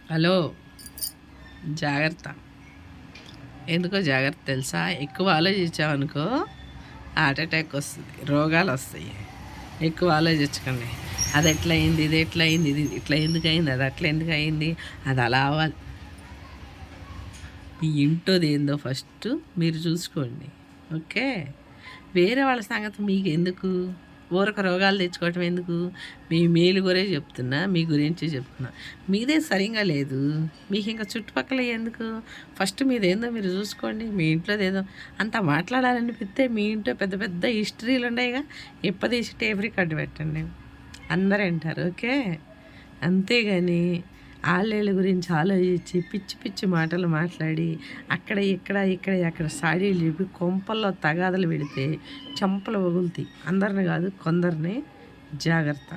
Hello, జాగ్రత్త. ఎందుకో జాగ్రత్త తెలుసా? ఎక్కువ ఆలోచించామనుకో హార్ట్ అటాక్ వస్తుంది, రోగాలు వస్తాయి. ఎక్కువ ఆలోచించకండి. అది ఎట్లా అయింది, ఇది ఎట్లా అయింది, ఇది ఇట్లా ఎందుకు అయింది, అది అట్లా ఎందుకు అయింది, అది అలా అవ్వాలి. మీ ఇంటోది ఏందో ఫస్ట్ మీరు చూసుకోండి. ఓకే, వేరే వాళ్ళ సంగతి మీకు ఎందుకు? ఊరక రోగాలు తెచ్చుకోవటం ఎందుకు? మీ మేలు గురే చెప్తున్నా, మీ గురించి చెప్తున్నా. మీదే సరిగా లేదు, మీకు ఇంకా చుట్టుపక్కల ఎందుకు? ఫస్ట్ మీదేందో మీరు చూసుకోండి. మీ ఇంట్లోదేదో అంత మాట్లాడాలనిపిస్తే మీ ఇంట్లో పెద్ద పెద్ద హిస్టరీలు ఉన్నాయిగా, ఎప్పదీసి టేప్ రికార్డు పెట్టండి, అందరూ వింటారు. ఓకే, అంతేగాని ఆళ్ళేళ్ళ గురించి ఆలోచించి పిచ్చి పిచ్చి మాటలు మాట్లాడి అక్కడ అక్కడ సాడీలు చెప్పి కొంపల్లో తగాదలు పెడితే చెంపలు పగులుతాయి. అందరిని కాదు, కొందరిని. జాగ్రత్త.